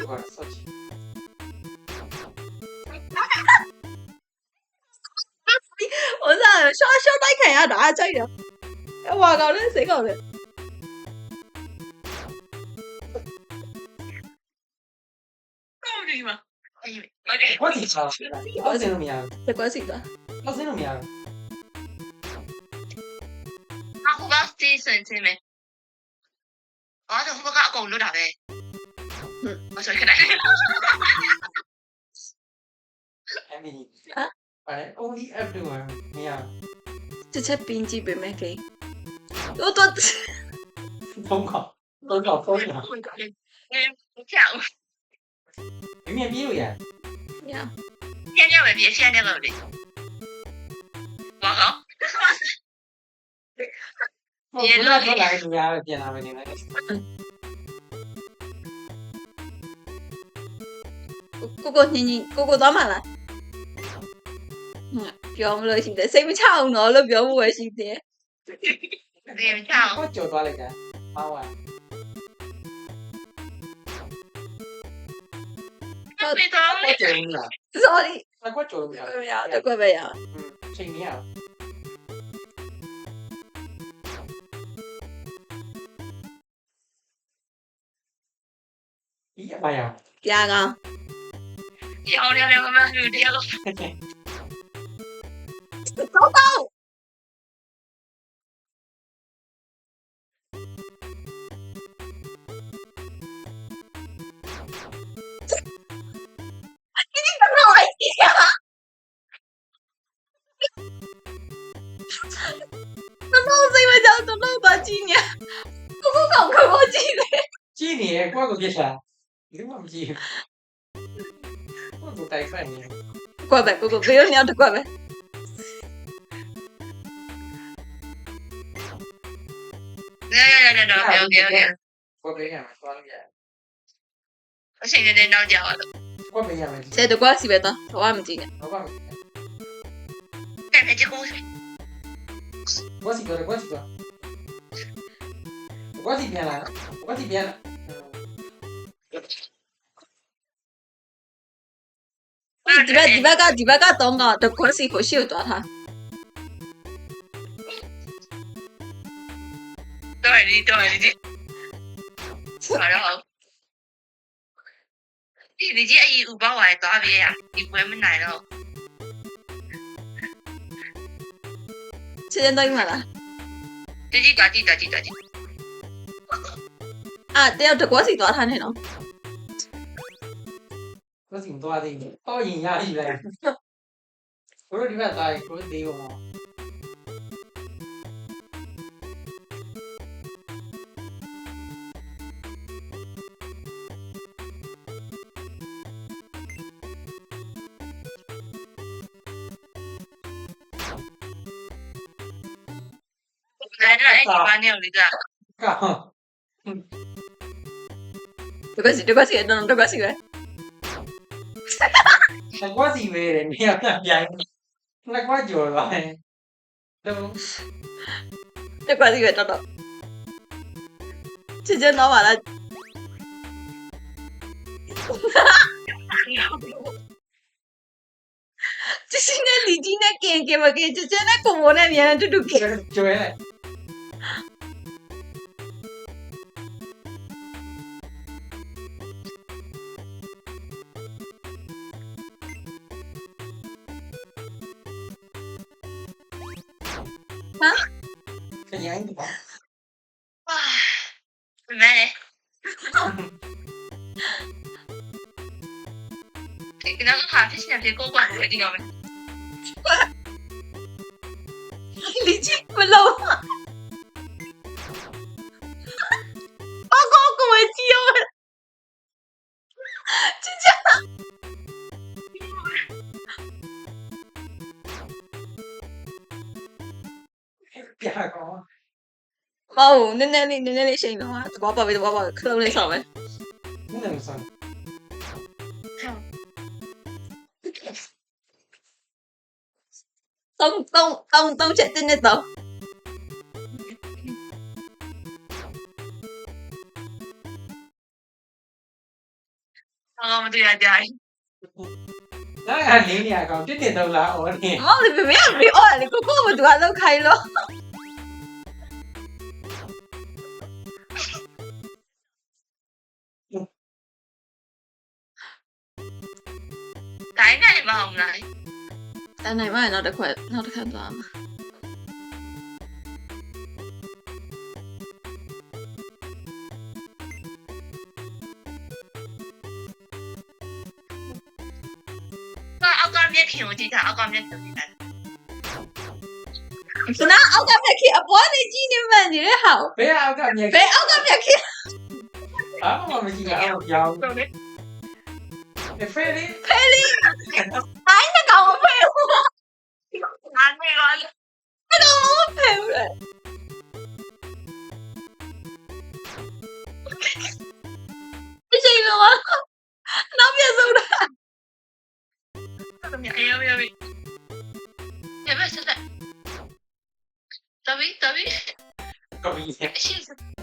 ကွာဆော့ချီ我操，小呆看呀，大家的，我搞的谁搞的？告诉你吗？OK，我挺长，我真都没有，这关系的，我真都没有。我好講啲上次未？我就好講講到頭嘅。我想佢哋。I mean，啊，only everyone 没有。这才编辑俾咩嘅？我都疯狂，疯狂，疯狂。你跳。里面比如呀，呀，現在未必，現在未必。我講。我不知道说哪个主要变哪个的。個個都埋啦。ပြော唔လို့ရှိတယ်စိတ်မချအောင်တော့လို့ပြောဖို့ပဲရှိတယ် 你跳。我就多那个，好玩。你講。我就没有， sorry 那我就没有。မရတကွက်ပဲရ 谁没有？咦，没有。 ပြာကောင် 跳跳跳咁樣去跳。走走都漏到今年，我搞快我今年，今年我个几啥？你都忘记。我都带饭呢。乖呗，哥哥不要你要的乖呗。有。我没干嘛，说了呀。我現在在鬧交啊！我没干嘛。這都關係別的，我唔知嘅。我忘了。但係只公司。我是个，我是个。我这边了，我这边了。ဒီဘက်ကတော့ငါတကွက်စီကိုရှေ့သွားထား 對你。然後，你知阿五包話打俾啊？你唔會咁難咯。ချက်ချင်းတော့မှလား 打字。啊တယောက်တကွက်စီသွားထားနေနော် 我挺多的，到人压力来。我说你别打，我得有嘛。來咗一班呢，你知啊？搞。တကွက်စီတော့တကွက်စီပဲ 那我是以为你要那边，那我就来。都。တကွက်စီပဲတော့ချက်ချင်းတော့မှလား这是那李金那给嘛给，这那公婆那边这都给。就回来。啊？这严一点。唉，做咩咧？你那个咖啡现在高管决定了没？李金不漏啊！我记我，别搞。冇，你先咯，我爸可能你上呗。不能上。đông chạy trên đây tàu အော်မတရားကြိုင် နောက်ကနေနေရကောင်တစ်တော့လားအော်နေ မောင်လေးမင်းကပြီးအော်လေကိုကိုကသူကလောက်ခိုင်းလို့ တိုင်းနိုင်ပါအောင်လား တန်းနိုင်မှနောက်တစ်ခါသွားမှာ အောက်ကမျက်ခင်ကိုကြည့်တာအောက်ကမျက်ခင်ကိုကြည့်တာ စနာအောက်ကမျက်ခင်အပေါ်နေကြည့်နေမှနေတဲ့ဟာ ဘယ်အောက်ကမြက် ဘယ်အောက်ကမျက်ခင် ဘာမှမရှိတာအောက်ရောင်း တော့လေ ဖေးလေး ဖဲလီအိုင်းတကောင်မဖဲဘူး အားနေရော တကောင်မဖဲဘူးလေအချိန်တော့နောက်ပြဆုံးတာ တော့မြအေးရောပြီရပါစတဲ့တဗီ ကဘီ အရှိ